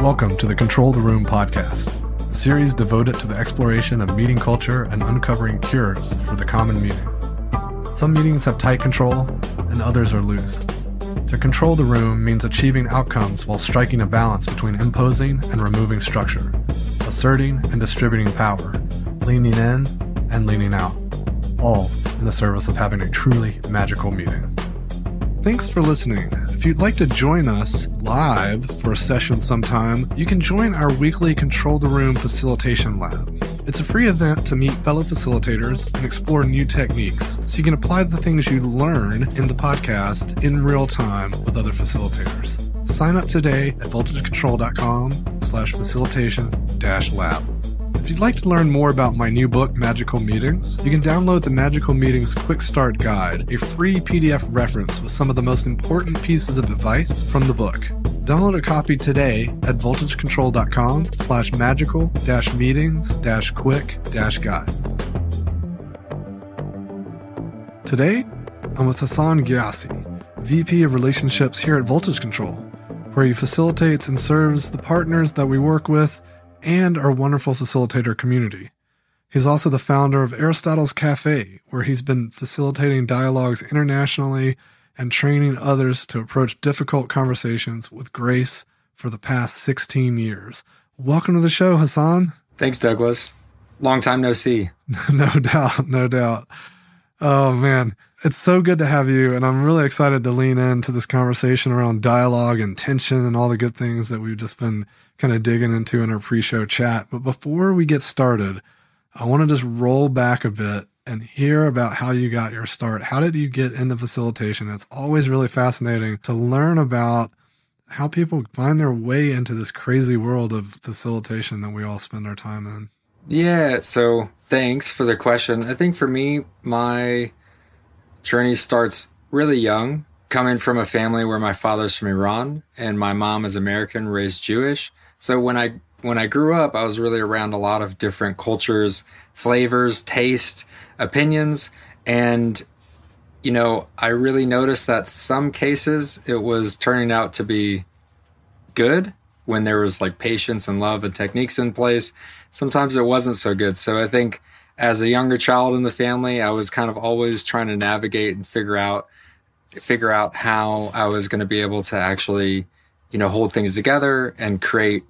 Welcome to the Control the Room podcast, a series devoted to the exploration of meeting culture and uncovering cures for the common meeting. Some meetings have tight control, and others are loose. To control the room means achieving outcomes while striking a balance between imposing and removing structure, asserting and distributing power, leaning in and leaning out, all in the service of having a truly magical meeting. Thanks for listening. If you'd like to join us live for a session sometime, you can join our weekly Control the Room Facilitation Lab. It's a free event to meet fellow facilitators and explore new techniques, so you can apply the things you learn in the podcast in real time with other facilitators. Sign up today at voltagecontrol.com/facilitation-lab. If you'd like to learn more about my new book, Magical Meetings, you can download the Magical Meetings Quick Start Guide, a free PDF reference with some of the most important pieces of advice from the book. Download a copy today at voltagecontrol.com/magical-meetings-quick-guide. Today, I'm with Hassan Ghiassi, VP of Relationships here at Voltage Control, where he facilitates and serves the partners that we work with and our wonderful facilitator community. He's also the founder of Aristotle's Cafe, where he's been facilitating dialogues internationally and training others to approach difficult conversations with grace for the past 16 years. Welcome to the show, Hassan. Thanks, Douglas. Long time no see. No doubt, no doubt. Oh, man. It's so good to have you, and I'm really excited to lean into this conversation around dialogue and tension and all the good things that we've just been kind of digging into in our pre-show chat. But before we get started, I want to just roll back a bit and hear about how you got your start. How did you get into facilitation? It's always really fascinating to learn about how people find their way into this crazy world of facilitation that we all spend our time in. Yeah, so thanks for the question. I think for me, my journey starts really young, coming from a family where my father's from Iran and my mom is American, raised Jewish. So when I grew up, I was really around a lot of different cultures, flavors, taste, opinions. And, you know, I really noticed that some cases it was turning out to be good when there was like patience and love and techniques in place. Sometimes it wasn't so good. So I think as a younger child in the family, I was kind of always trying to navigate and figure out how I was going to be able to actually, you know, hold things together and create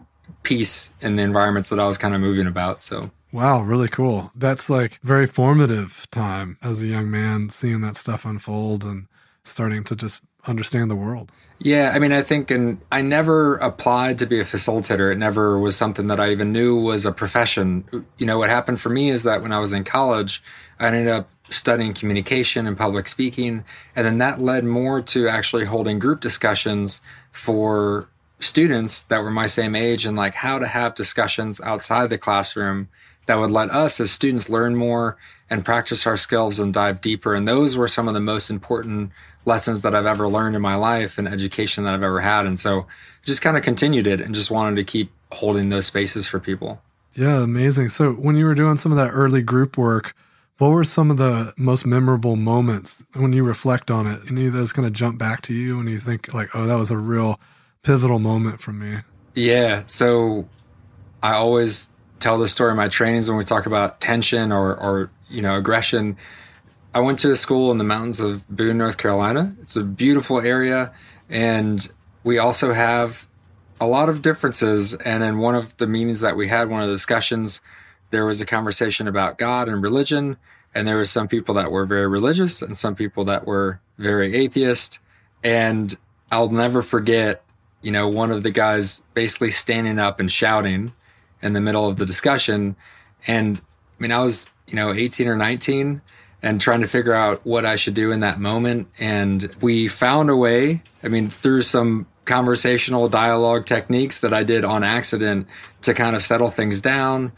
peace in the environments that I was kind of moving about. So, wow, really cool. That's like very formative time as a young man, seeing that stuff unfold and starting to just understand the world. Yeah, I mean, I think, and I never applied to be a facilitator. It never was something that I even knew was a profession. You know, what happened for me is that when I was in college, I ended up studying communication and public speaking. And then that led more to actually holding group discussions for students that were my same age and like how to have discussions outside the classroom that would let us as students learn more and practice our skills and dive deeper. And those were some of the most important lessons that I've ever learned in my life and education that I've ever had. And so just kind of continued it and just wanted to keep holding those spaces for people. Yeah, amazing. So when you were doing some of that early group work, what were some of the most memorable moments when you reflect on it? Any of those kind of jump back to you when you think like, oh, that was a real pivotal moment for me? Yeah. So I always tell this story in my trainings when we talk about tension or you know, aggression. I went to a school in the mountains of Boone, North Carolina. It's a beautiful area. And we also have a lot of differences. And in one of the meetings that we had, one of the discussions, there was a conversation about God and religion. And there were some people that were very religious and some people that were very atheist. And I'll never forget, you know, one of the guys basically standing up and shouting in the middle of the discussion. And I mean, I was, 18 or 19 and trying to figure out what I should do in that moment. And we found a way, through some conversational dialogue techniques that I did on accident to kind of settle things down,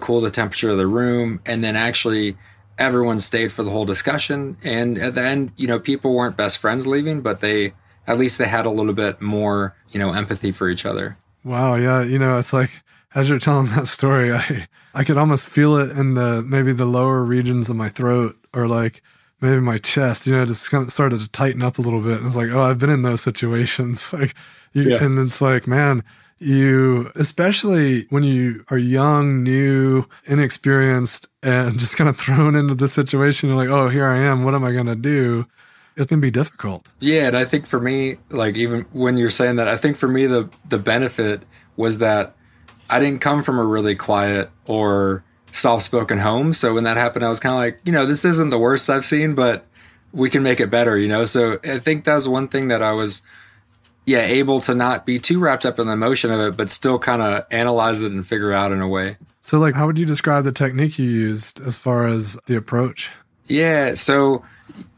cool the temperature of the room. And then actually everyone stayed for the whole discussion. And at the end, people weren't best friends leaving, but at least they had a little bit more, empathy for each other. Wow. Yeah. It's like, as you're telling that story, I could almost feel it in maybe the lower regions of my throat or like maybe my chest, just kind of started to tighten up a little bit. And it's like, oh, I've been in those situations. And it's like, man, you, especially when you are young, new, inexperienced, and just kind of thrown into the situation, you're like, oh, here I am. What am I going to do? It can be difficult. Yeah. And I think for me, like even when you're saying that, I think for me, the benefit was that I didn't come from a really quiet or soft-spoken home. So when that happened, I was kind of like, this isn't the worst I've seen, but we can make it better, So I think that was one thing that I was, able to not be too wrapped up in the emotion of it, but still kind of analyze it and figure out in a way. So like, how would you describe the technique you used as far as the approach? Yeah. So,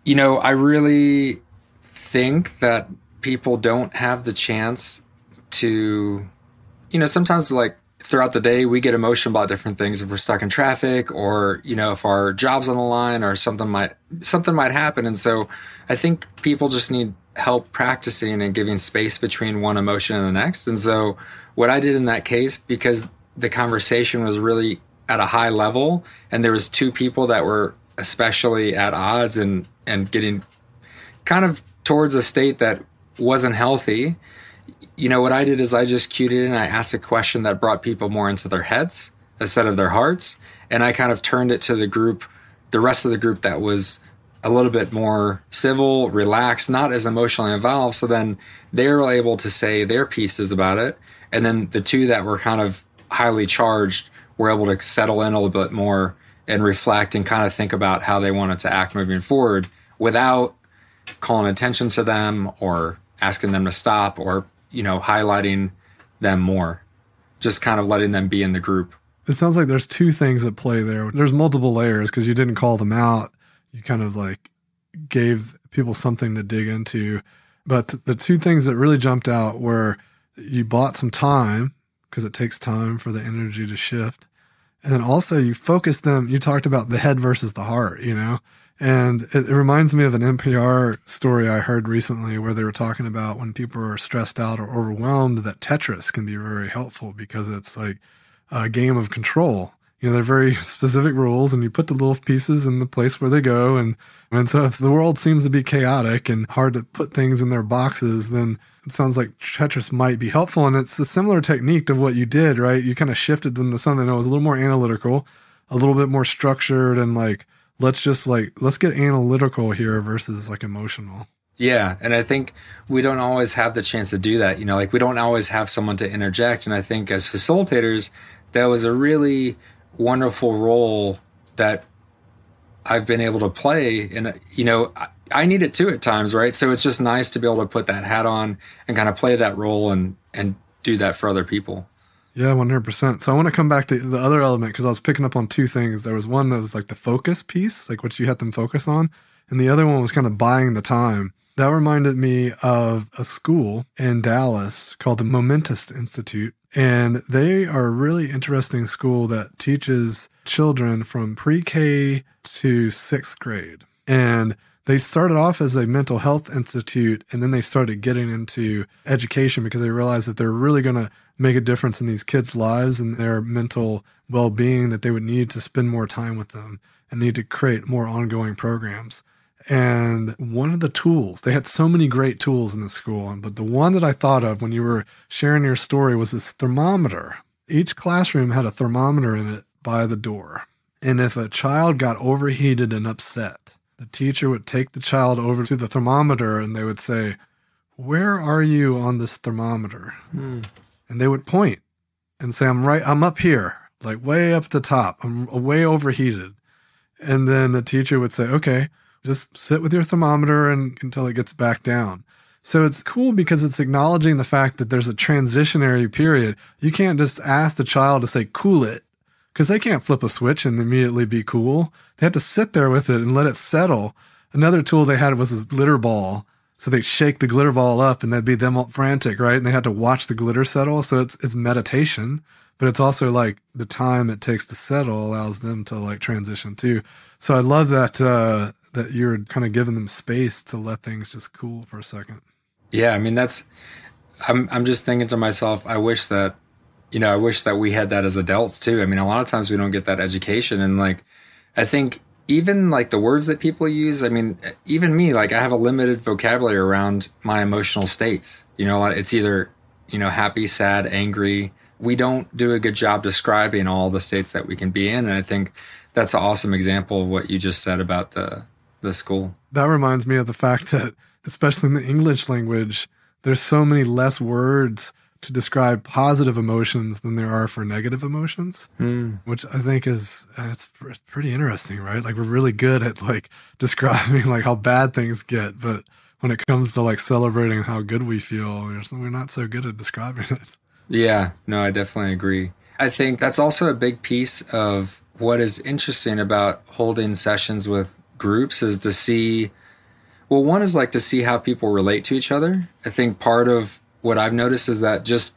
I really think that people don't have the chance to, sometimes like, throughout the day, we get emotional about different things. If we're stuck in traffic, or if our job's on the line, or something might happen. And so, I think people just need help practicing and giving space between one emotion and the next. And so, what I did in that case, because the conversation was really at a high level, and there was two people that were especially at odds and getting kind of towards a state that wasn't healthy. What I did is I just cued it in. I asked a question that brought people more into their heads instead of their hearts. And I kind of turned it to the rest of the group that was a little bit more civil, relaxed, not as emotionally involved. So then they were able to say their pieces about it. And then the two that were kind of highly charged were able to settle in a little bit more and reflect and kind of think about how they wanted to act moving forward without calling attention to them or asking them to stop or highlighting them more, just kind of letting them be in the group. It sounds like there's two things at play there. There's multiple layers because you didn't call them out. You kind of like gave people something to dig into. But the two things that really jumped out were you bought some time because it takes time for the energy to shift. And then also you focused them. You talked about the head versus the heart, And it reminds me of an NPR story I heard recently where they were talking about when people are stressed out or overwhelmed, that Tetris can be very helpful because it's like a game of control. There are very specific rules and you put the little pieces in the place where they go. And so if the world seems to be chaotic and hard to put things in their boxes, then it sounds like Tetris might be helpful. And it's a similar technique to what you did, right? You kind of shifted them to something that was a little more analytical, a little bit more structured, and like, let's get analytical here versus like emotional. Yeah. And I think we don't always have the chance to do that. We don't always have someone to interject. And I think as facilitators, that was a really wonderful role that I've been able to play. And, I need it too at times, right? So it's just nice to be able to put that hat on and kind of play that role and do that for other people. Yeah, 100%. So I want to come back to the other element because I was picking up on two things. There was one that was like the focus piece, like what you had them focus on. And the other one was kind of buying the time. That reminded me of a school in Dallas called the Momentous Institute. And they are a really interesting school that teaches children from pre-K to sixth grade. And they started off as a mental health institute, and then they started getting into education because they realized that they're really going to make a difference in these kids' lives and their mental well-being, that they would need to spend more time with them and need to create more ongoing programs. And one of the tools, they had so many great tools in the school, but the one that I thought of when you were sharing your story was this thermometer. Each classroom had a thermometer in it by the door. And if a child got overheated and upset, the teacher would take the child over to the thermometer and they would say, "Where are you on this thermometer?" And they would point and say, I'm up here, like way up at the top. I'm way overheated. And then the teacher would say, "Okay, just sit with your thermometer until it gets back down." So it's cool because it's acknowledging the fact that there's a transitionary period. You can't just ask the child to say, "Cool it," because they can't flip a switch and immediately be cool. They had to sit there with it and let it settle. Another tool they had was this glitter ball. So they'd shake the glitter ball up and they'd be them all frantic, right? And they had to watch the glitter settle. So it's meditation, but it's also like the time it takes to settle allows them to like transition too. So I love that that you're kind of giving them space to let things just cool for a second. Yeah, I mean, I'm just thinking to myself, I wish that we had that as adults too. I mean, a lot of times we don't get that education. And like, I think even like the words that people use, I mean, even me, like I have a limited vocabulary around my emotional states. It's either happy, sad, angry. We don't do a good job describing all the states that we can be in. And I think that's an awesome example of what you just said about the school. That reminds me of the fact that, especially in the English language, there's so many less words to describe positive emotions than there are for negative emotions, which I think it's pretty interesting, right? Like we're really good at like describing like how bad things get, but when it comes to like celebrating how good we feel, we're not so good at describing it. Yeah, no, I definitely agree. I think that's also a big piece of what is interesting about holding sessions with groups is to see, well, one is like to see how people relate to each other. I think part of what I've noticed is that just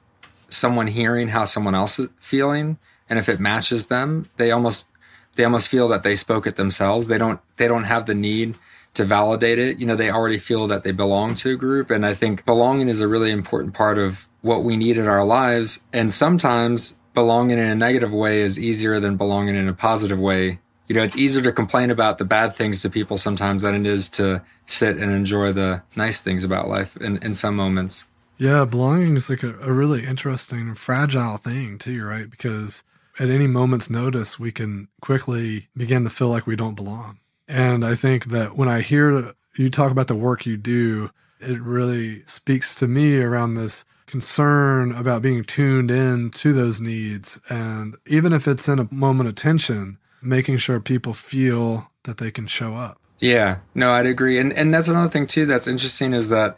someone hearing how someone else is feeling, and if it matches them, they almost feel that they spoke it themselves. They don't have the need to validate it. They already feel that they belong to a group. And I think belonging is a really important part of what we need in our lives. And sometimes belonging in a negative way is easier than belonging in a positive way. It's easier to complain about the bad things to people sometimes than it is to sit and enjoy the nice things about life in some moments. Yeah, belonging is like a really interesting and fragile thing too, right? Because at any moment's notice, we can quickly begin to feel like we don't belong. And I think that when I hear you talk about the work you do, it really speaks to me around this concern about being tuned in to those needs. And even if it's in a moment of tension, making sure people feel that they can show up. Yeah, no, I'd agree. And that's another thing too that's interesting is that,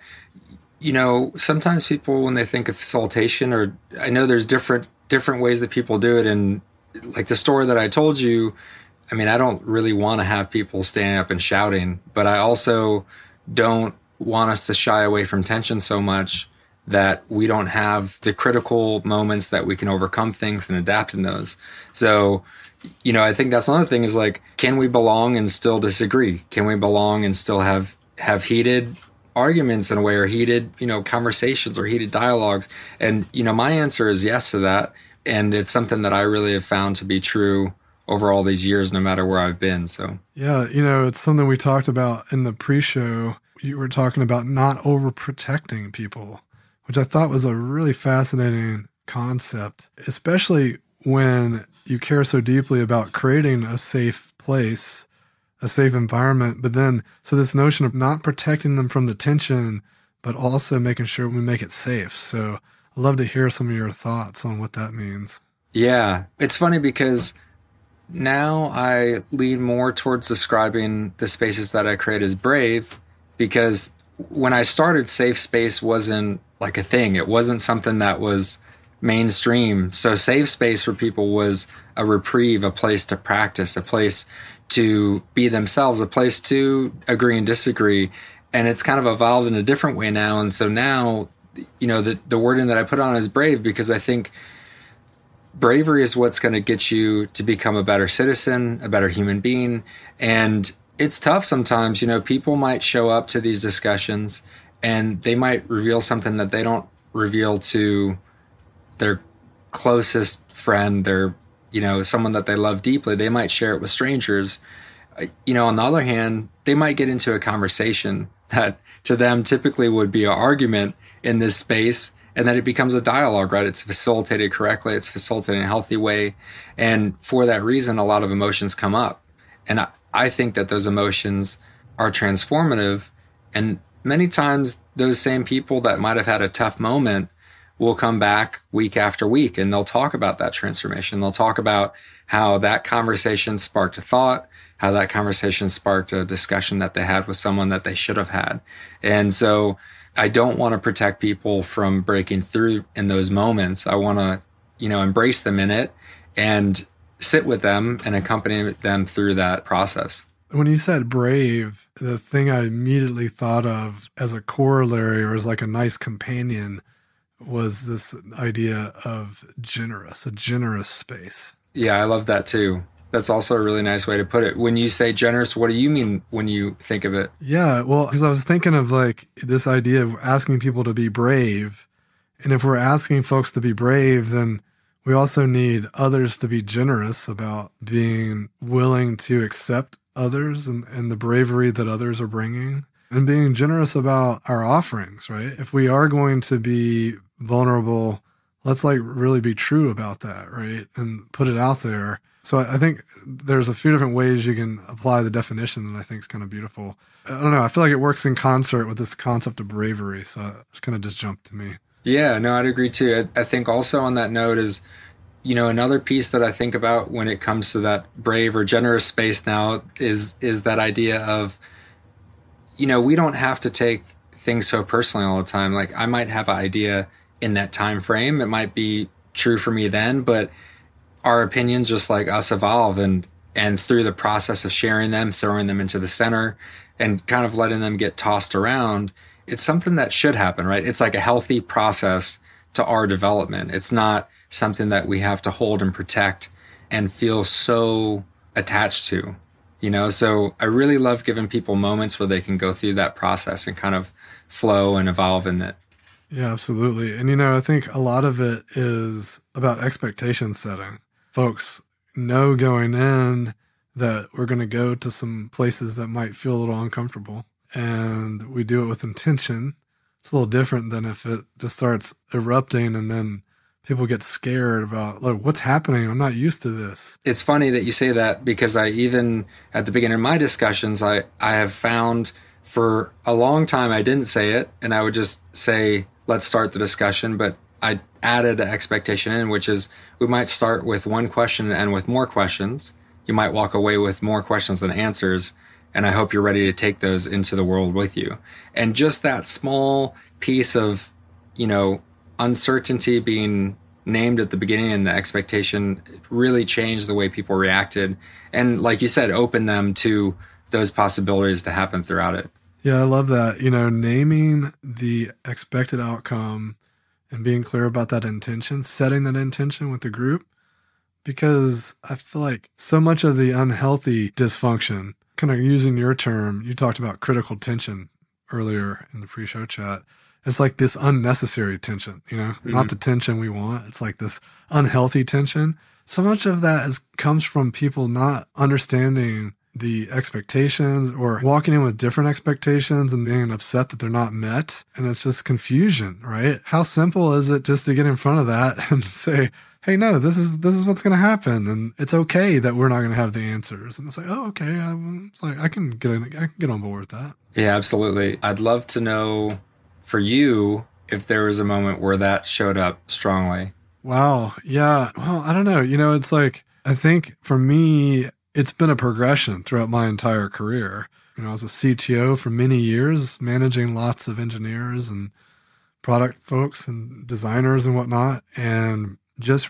sometimes people, when they think of facilitation, or I know there's different ways that people do it. And like the story that I told you, I mean, I don't really want to have people standing up and shouting, but I also don't want us to shy away from tension so much that we don't have the critical moments that we can overcome things and adapt in those. So, I think that's another thing is like, can we belong and still disagree? Can we belong and still have heated arguments in a way, or heated, conversations or heated dialogues? And, my answer is yes to that. And it's something that I really have found to be true over all these years, no matter where I've been. So, yeah, it's something we talked about in the pre-show. You were talking about not overprotecting people, which I thought was a really fascinating concept, especially when you care so deeply about creating a safe place, a safe environment. But then, so this notion of not protecting them from the tension, but also making sure we make it safe. So I'd love to hear some of your thoughts on what that means. Yeah, it's funny because now I lean more towards describing the spaces that I create as brave, because when I started, safe space wasn't like a thing. It wasn't something that was mainstream. So safe space for people was a reprieve, a place to practice, a place to be themselves, a place to agree and disagree. And it's kind of evolved in a different way now. And so now, the wording that I put on is brave, because I think bravery is what's going to get you to become a better citizen, a better human being. And it's tough sometimes. People might show up to these discussions and they might reveal something that they don't reveal to their closest friend, their, someone that they love deeply. They might share it with strangers. On the other hand, they might get into a conversation that to them typically would be an argument in this space, and then it becomes a dialogue, right? It's facilitated correctly. It's facilitated in a healthy way. And for that reason, a lot of emotions come up. And I think that those emotions are transformative. And many times those same people that might have had a tough moment will come back week after week, and they'll talk about that transformation. They'll talk about how that conversation sparked a thought, how that conversation sparked a discussion that they had with someone that they should have had. And so I don't want to protect people from breaking through in those moments. I want to, embrace them in it and sit with them and accompany them through that process. When you said brave, the thing I immediately thought of as a corollary, or as like a nice companion, was this idea of generous, a generous space. Yeah, I love that too. That's also a really nice way to put it. When you say generous, what do you mean when you think of it? Yeah, well, because I was thinking of like this idea of asking people to be brave. And if we're asking folks to be brave, then we also need others to be generous about being willing to accept others and the bravery that others are bringing. And being generous about our offerings, right? If we are going to be vulnerable, let's like really be true about that, right? And put it out there. So I think there's a few different ways you can apply the definition that I think is kind of beautiful. I don't know. I feel like it works in concert with this concept of bravery. So it kind of just jumped to me. Yeah, no, I'd agree too. I think also on that note is, another piece that I think about when it comes to that brave or generous space now is that idea of, we don't have to take things so personally all the time. Like I might have an idea in that time frame. It might be true for me then, but our opinions, just like us, evolve, and through the process of sharing them, throwing them into the center and kind of letting them get tossed around, it's something that should happen, right? It's like a healthy process to our development. It's not something that we have to hold and protect and feel so attached to, So I really love giving people moments where they can go through that process and kind of flow and evolve in it. Yeah, absolutely. And, I think a lot of it is about expectation setting. Folks know going in that we're going to go to some places that might feel a little uncomfortable, and we do it with intention. It's a little different than if it just starts erupting and then people get scared about, look, what's happening? I'm not used to this. It's funny that you say that, because I even at the beginning of my discussions, I have found for a long time I didn't say it, and I would just say, let's start the discussion. But I added an expectation in, which is we might start with one question and end with more questions. You might walk away with more questions than answers. And I hope you're ready to take those into the world with you. And just that small piece of, uncertainty being named at the beginning and the expectation really changed the way people reacted. And like you said, open them to those possibilities to happen throughout it. Yeah, I love that. Naming the expected outcome and being clear about that intention, setting that intention with the group, because I feel like so much of the unhealthy dysfunction, kind of using your term, you talked about critical tension earlier in the pre-show chat. It's like this unnecessary tension, not the tension we want. It's like this unhealthy tension. So much of that comes from people not understanding the expectations or walking in with different expectations and being upset that they're not met. And it's just confusion, right? How simple is it just to get in front of that and say, hey, no, this is what's going to happen. And it's okay that we're not going to have the answers. And it's like, oh, okay. I can get on board with that. Yeah, absolutely. I'd love to know for you if there was a moment where that showed up strongly. Wow. Yeah. Well, I don't know. It's like, I think for me, it's been a progression throughout my entire career. I was a CTO for many years, managing lots of engineers and product folks and designers and whatnot. And just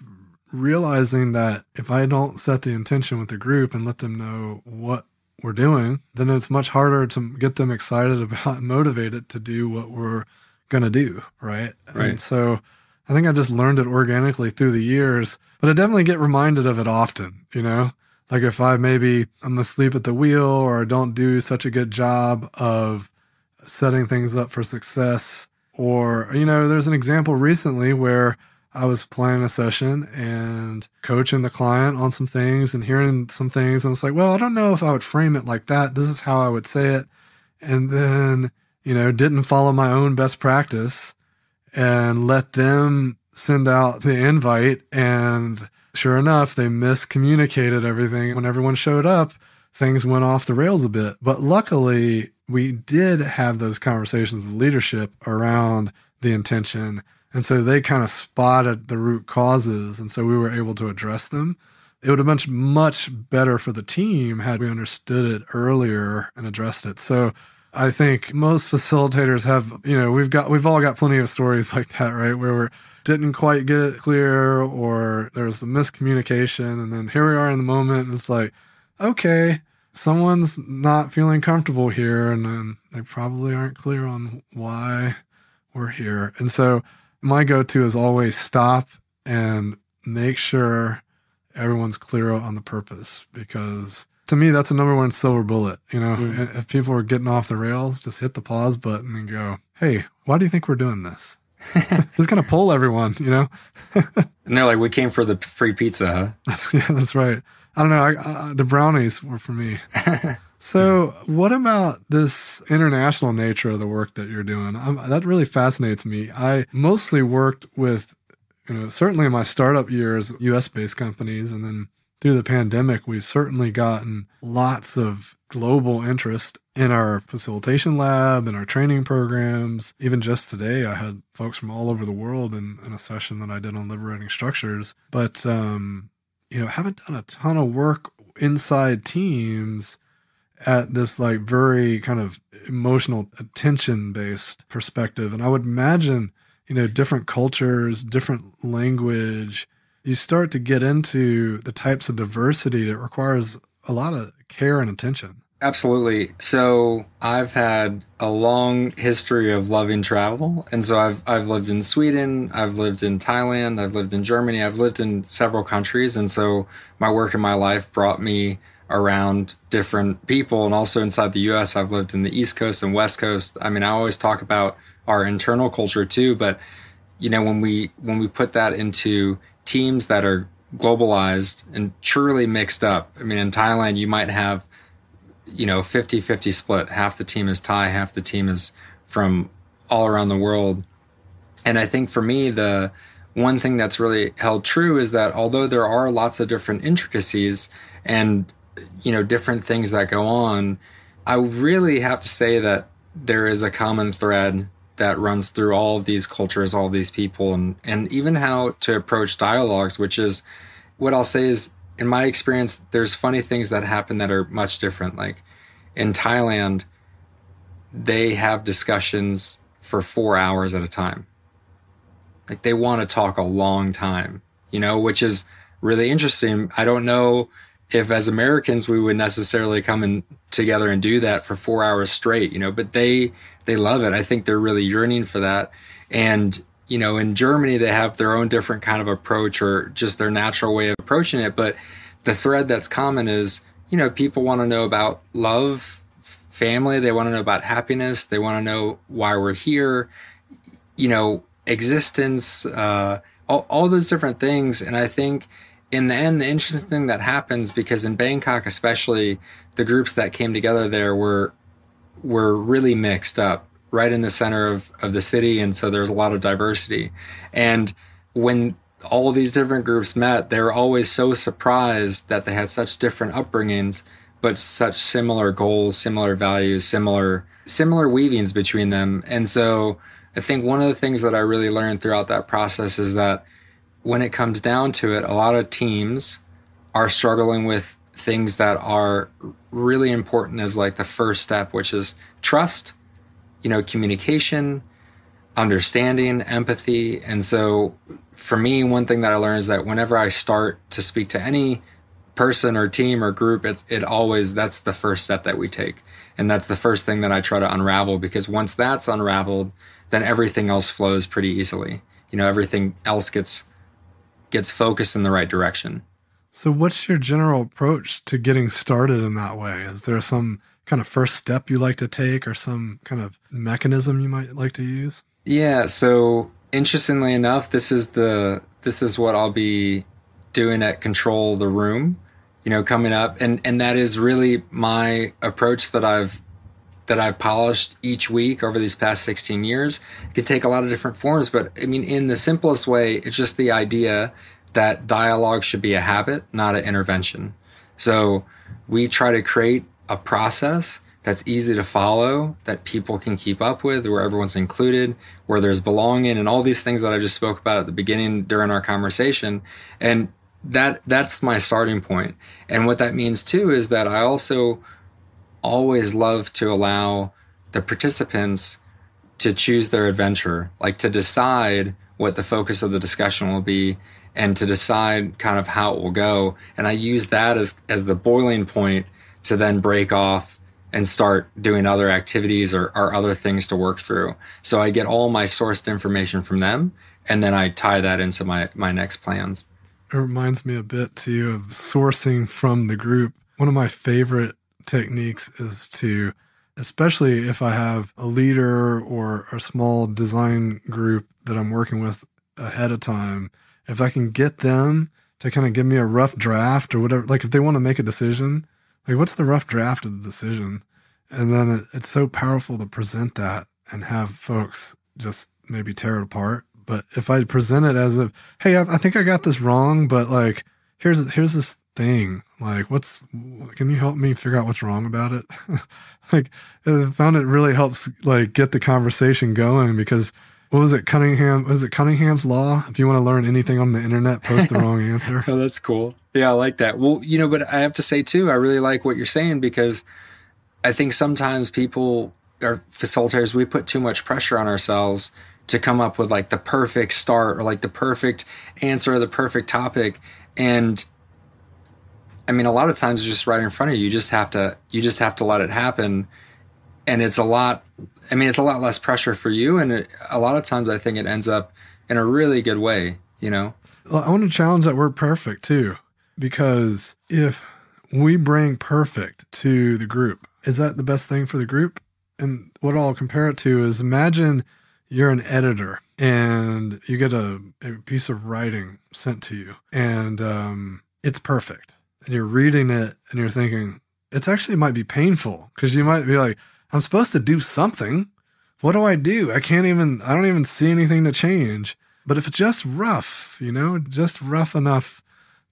realizing that if I don't set the intention with the group and let them know what we're doing, then it's much harder to get them excited about and motivated to do what we're going to do, right? And so I think I just learned it organically through the years, but I definitely get reminded of it often, Like if I'm asleep at the wheel or don't do such a good job of setting things up for success, or, there's an example recently where I was planning a session and coaching the client on some things and hearing some things. And it's like, well, I don't know if I would frame it like that. This is how I would say it. And then, didn't follow my own best practice and let them send out the invite. And sure enough, they miscommunicated everything. When everyone showed up, things went off the rails a bit. But luckily, we did have those conversations with leadership around the intention. And so they kind of spotted the root causes. And so we were able to address them. It would have been much better for the team had we understood it earlier and addressed it. So I think most facilitators have, we've all got plenty of stories like that, right? Where we didn't quite get it clear or there was a miscommunication. And then here we are in the moment. And it's like, okay, someone's not feeling comfortable here. And then they probably aren't clear on why we're here. And so my go-to is always stop and make sure everyone's clear on the purpose, because to me, that's the number one silver bullet. If people are getting off the rails, just hit the pause button and go, hey, why do you think we're doing this? Just kind of pull everyone, And they're like, we came for the free pizza, huh? Yeah, that's right. I don't know. The brownies were for me. So what about this international nature of the work that you're doing? That really fascinates me. I mostly worked with, certainly in my startup years, US-based companies, and then through the pandemic, we've certainly gotten lots of global interest in our facilitation lab and our training programs. Even just today, I had folks from all over the world in a session that I did on liberating structures. But, haven't done a ton of work inside teams at this like very kind of emotional attention-based perspective. And I would imagine, different cultures, different language, you start to get into the types of diversity that requires a lot of care and attention. Absolutely. So I've had a long history of loving travel. And so I've lived in Sweden, I've lived in Thailand, I've lived in Germany, I've lived in several countries. And so my work in my life brought me around different people. And also inside the US, I've lived in the East Coast and West Coast. I mean, I always talk about our internal culture too, but when we put that into teams that are globalized and truly mixed up. I mean, in Thailand, you might have 50-50 split. Half the team is Thai, half the team is from all around the world. And I think for me, the one thing that's really held true is that although there are lots of different intricacies and, different things that go on, I really have to say that there is a common thread that runs through all of these cultures, all of these people, and even how to approach dialogues, which is what I'll say is, in my experience, there's funny things that happen that are much different. Like in Thailand, they have discussions for 4 hours at a time. Like they want to talk a long time, which is really interesting. I don't know if as Americans, we would necessarily come in together and do that for 4 hours straight, but they love it. I think they're really yearning for that. And, in Germany, they have their own different kind of approach or just their natural way of approaching it. But the thread that's common is, people want to know about love, family. They want to know about happiness. They want to know why we're here, existence, all those different things. And I think in the end, the interesting thing that happens, because in Bangkok, especially, the groups that came together there were really mixed up right in the center of the city. And so there's a lot of diversity. And when all of these different groups met, they were always so surprised that they had such different upbringings, but such similar goals, similar values, similar weavings between them. And so I think one of the things that I really learned throughout that process is that when it comes down to it, a lot of teams are struggling with things that are really important as like the first step, which is trust, communication, understanding, empathy. And so for me, one thing that I learned is that whenever I start to speak to any person or team or group, that's the first step that we take. And that's the first thing that I try to unravel, because once that's unraveled, then everything else flows pretty easily. Everything else gets focused in the right direction. So what's your general approach to getting started in that way? Is there some kind of first step you like to take or some kind of mechanism you might like to use? Yeah. So interestingly enough, this is what I'll be doing at Control the Room, coming up. And that is really my approach that I've polished each week over these past 16 years. It can take a lot of different forms, but I mean, in the simplest way, it's just the idea that dialogue should be a habit, not an intervention. So we try to create a process that's easy to follow, that people can keep up with, where everyone's included, where there's belonging, and all these things that I just spoke about at the beginning during our conversation. And that's my starting point. And what that means too is that I also always love to allow the participants to choose their adventure, like to decide what the focus of the discussion will be and to decide kind of how it will go. And I use that as the boiling point to then break off and start doing other activities or other things to work through. So I get all my sourced information from them, and then I tie that into my next plans. It reminds me a bit too of sourcing from the group. One of my favorite techniques is to, especially if I have a leader or a small design group that I'm working with ahead of time, if I can get them to kind of give me a rough draft or whatever, like if they want to make a decision, Like, what's the rough draft of the decision? And then it's so powerful to present that and have folks just maybe tear it apart. But if I present it as if, hey, I think I got this wrong, but like, here's this thing. Like, can you help me figure out what's wrong about it? Like, I found it really helps like get the conversation going, because what was it? Cunningham's law? If you want to learn anything on the internet, post the wrong answer. Oh, that's cool. Yeah, I like that. Well, but I have to say too, I really like what you're saying, because I think sometimes people or facilitators, we put too much pressure on ourselves to come up with like the perfect start or like the perfect answer or the perfect topic. And I mean, a lot of times it's just right in front of you. You just have to let it happen. And it's a lot less pressure for you. And a lot of times I think it ends up in a really good way, Well, I want to challenge that word perfect too, because if we bring perfect to the group, is that the best thing for the group? And what I'll compare it to is, imagine you're an editor and you get a piece of writing sent to you, and it's perfect. And you're reading it and you're thinking, might be painful, because you might be like, I'm supposed to do something. What do? I don't even see anything to change. But if it's just rough, just rough enough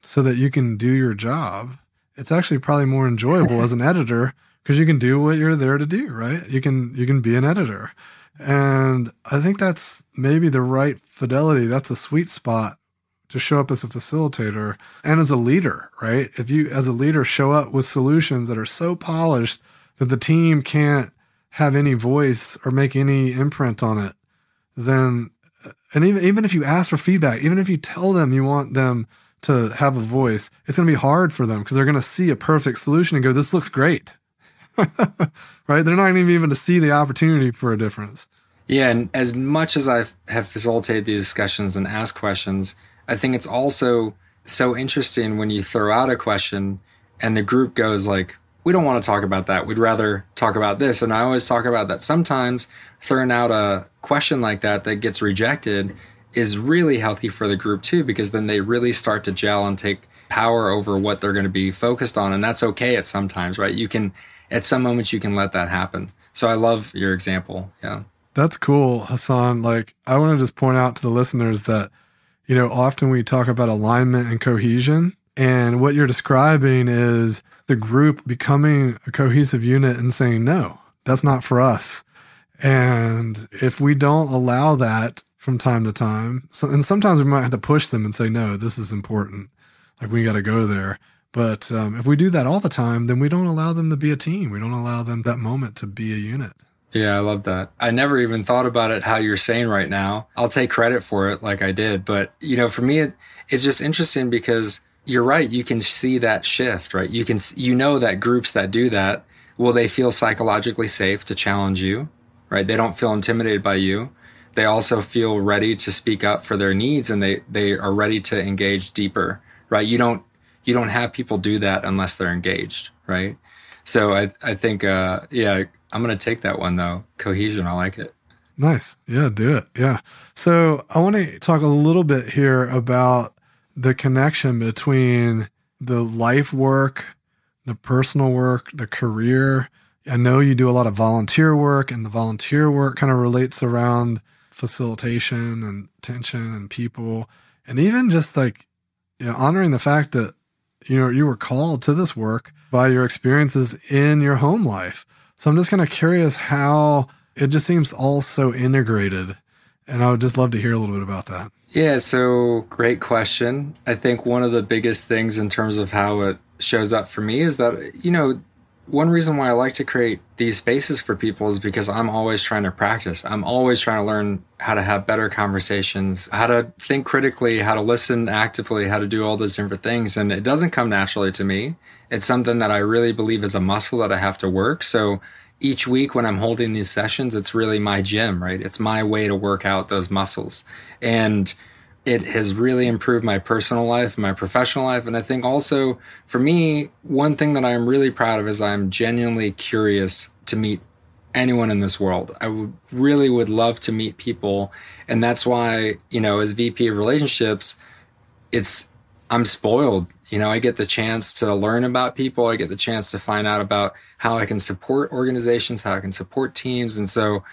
so that you can do your job, it's actually probably more enjoyable as an editor, because you can do what you're there to do, right? You can be an editor. And I think that's maybe the right fidelity. That's a sweet spot to show up as a facilitator and as a leader, right? If you, as a leader, show up with solutions that are so polished that the team can't have any voice or make any imprint on it, then, and even if you ask for feedback, even if you tell them you want them to have a voice, it's going to be hard for them, because they're going to see a perfect solution and go, this looks great. Right? They're not even to see the opportunity for a difference. Yeah. And as much as I have facilitated these discussions and asked questions, I think it's also so interesting when you throw out a question and the group goes like, we don't want to talk about that. We'd rather talk about this. And I always talk about that sometimes throwing out a question like that gets rejected is really healthy for the group too, because then they really start to gel and take power over what they're going to be focused on. And that's okay at some times, right? At some moments you can let that happen. So I love your example. Yeah. That's cool, Hassan. Like, I want to just point out to the listeners that, often we talk about alignment and cohesion, and what you're describing is the group becoming a cohesive unit and saying, no, that's not for us. And if we don't allow that from time to time, and sometimes we might have to push them and say, no, this is important. Like, we got to go there. But if we do that all the time, then we don't allow them to be a team. We don't allow them that moment to be a unit. Yeah, I love that. I never even thought about it how you're saying right now. I'll take credit for it like I did. But, for me, it's just interesting because you're right. You can see that shift, right? That groups that do that, they feel psychologically safe to challenge you, right? They don't feel intimidated by you. They also feel ready to speak up for their needs, and they are ready to engage deeper, right? You don't have people do that unless they're engaged, right? So I think, I'm going to take that one though. Cohesion. I like it. Nice. Yeah, do it. Yeah. So I want to talk a little bit here about the connection between the life work, the personal work, the career. I know you do a lot of volunteer work, and the volunteer work kind of relates around facilitation and tension and people, and even just like, honoring the fact that, you were called to this work by your experiences in your home life. So I'm just kind of curious how it just seems all so integrated. And I would just love to hear a little bit about that. Yeah, so great question. I think one of the biggest things in terms of how it shows up for me is that, one reason why I like to create these spaces for people is because I'm always trying to practice. I'm always trying to learn how to have better conversations, how to think critically, how to listen actively, how to do all those different things. And it doesn't come naturally to me. It's something that I really believe is a muscle that I have to work. So each week when I'm holding these sessions, it's really my gym, right? It's my way to work out those muscles. And it has really improved my personal life, my professional life. And I think also for me, one thing that I'm really proud of is I'm genuinely curious to meet anyone in this world. I would love to meet people. And that's why, as VP of relationships, it's I'm spoiled. I get the chance to learn about people. I get the chance to find out about how I can support organizations, how I can support teams. And so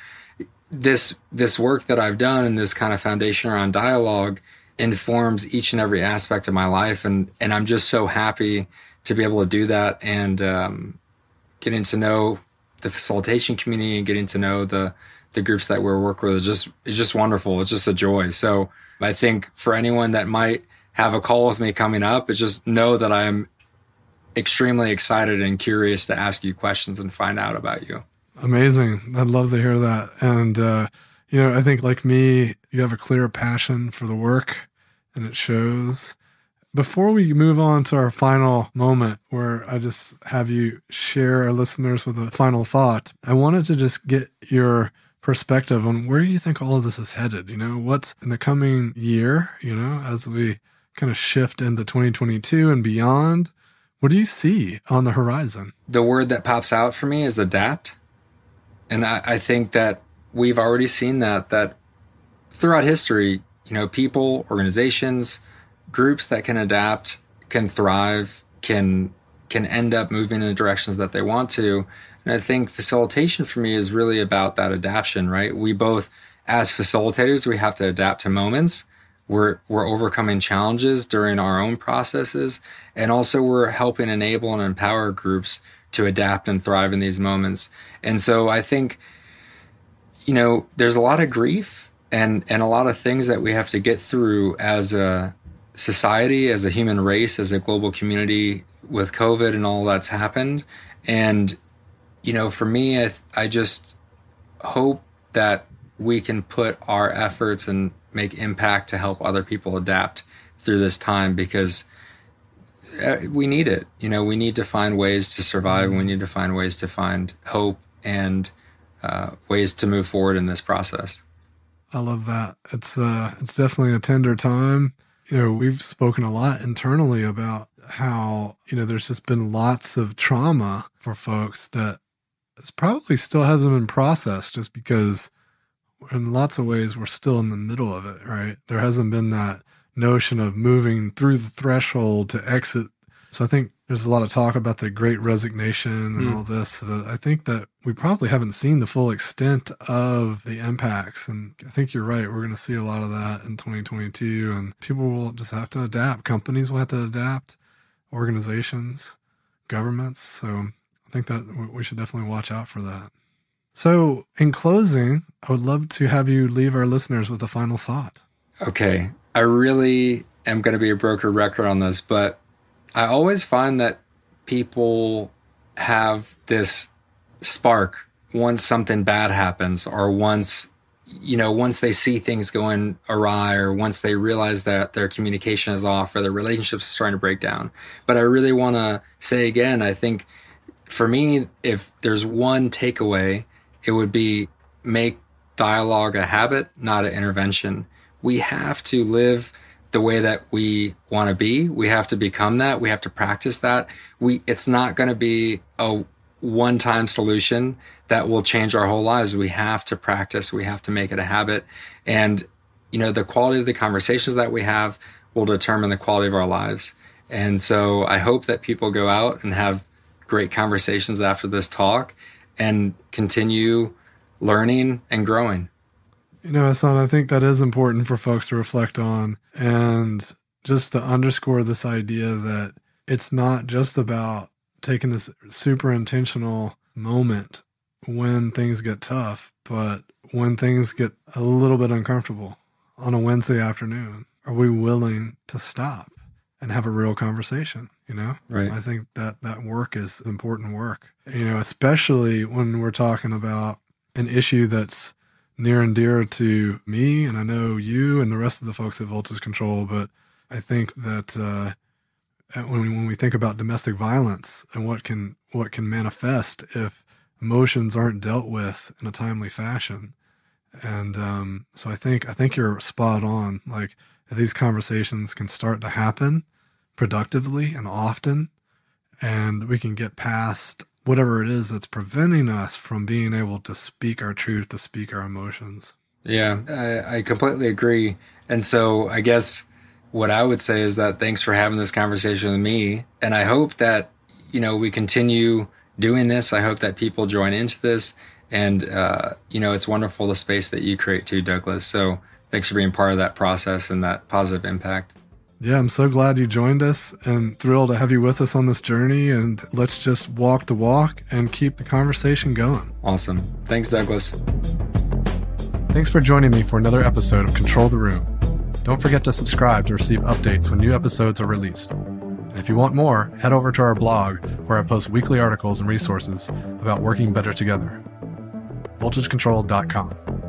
this work that I've done and this kind of foundation around dialogue informs each and every aspect of my life. And I'm just so happy to be able to do that, and getting to know the facilitation community and getting to know the groups that we work with is just wonderful. It's just a joy. So I think for anyone that might have a call with me coming up, it's just know that I am extremely excited and curious to ask you questions and find out about you. Amazing. I'd love to hear that. And, I think like me, you have a clear passion for the work, and it shows. Before we move on to our final moment, where I just have you share our listeners with a final thought, I wanted to just get your perspective on where you think all of this is headed. What's in the coming year, as we kind of shift into 2022 and beyond. What do you see on the horizon? The word that pops out for me is adapt. And I think that we've already seen that throughout history, people, organizations, groups that can adapt, can thrive, can end up moving in the directions that they want to. And I think facilitation for me is really about that adaptation, right? We both, as facilitators, we have to adapt to moments. We're overcoming challenges during our own processes, and also we're helping enable and empower groups to adapt and thrive in these moments. And so I think, there's a lot of grief and a lot of things that we have to get through as a society, as a human race, as a global community with COVID and all that's happened. And, for me, I just hope that we can put our efforts and make impact to help other people adapt through this time, because we need it. We need to find ways to survive, and we need to find ways to find hope and ways to move forward in this process. I love that. It's definitely a tender time. We've spoken a lot internally about how, there's just been lots of trauma for folks that it's probably still hasn't been processed, just because in lots of ways we're still in the middle of it, right? There hasn't been that notion of moving through the threshold to exit. So I think there's a lot of talk about the great resignation and all this. I think that we probably haven't seen the full extent of the impacts. And I think you're right. We're going to see a lot of that in 2022, and people will just have to adapt. Companies will have to adapt, organizations, governments. So I think that we should definitely watch out for that. So in closing, I would love to have you leave our listeners with a final thought. Okay. I really am going to be a broken record on this, but I always find that people have this spark once something bad happens, or once they see things going awry, or once they realize that their communication is off or their relationships are starting to break down. But I really want to say again, I think for me, if there's one takeaway, it would be make dialogue a habit, not an intervention. We have to live the way that we want to be. We have to become that. We have to practice that. It's not going to be a one-time solution that will change our whole lives. We have to practice. We have to make it a habit. And, the quality of the conversations that we have will determine the quality of our lives. And so I hope that people go out and have great conversations after this talk and continue learning and growing. Hassan, I think that is important for folks to reflect on, and just to underscore this idea that it's not just about taking this super intentional moment when things get tough, but when things get a little bit uncomfortable on a Wednesday afternoon, are we willing to stop and have a real conversation? Right. I think that work is important work, especially when we're talking about an issue that's near and dear to me, and I know you and the rest of the folks at Voltage Control. But I think that when we think about domestic violence and what can manifest if emotions aren't dealt with in a timely fashion, and so I think you're spot on. Like, if these conversations can start to happen productively and often, and we can get past whatever it is that's preventing us from being able to speak our truth, to speak our emotions. Yeah, I completely agree. And so I guess what I would say is that thanks for having this conversation with me. And I hope that, we continue doing this. I hope that people join into this. And, it's wonderful the space that you create too, Douglas. So thanks for being part of that process and that positive impact. Yeah, I'm so glad you joined us and thrilled to have you with us on this journey. And let's just walk the walk and keep the conversation going. Awesome. Thanks, Douglas. Thanks for joining me for another episode of Control the Room. Don't forget to subscribe to receive updates when new episodes are released. And if you want more, head over to our blog where I post weekly articles and resources about working better together. voltagecontrol.com.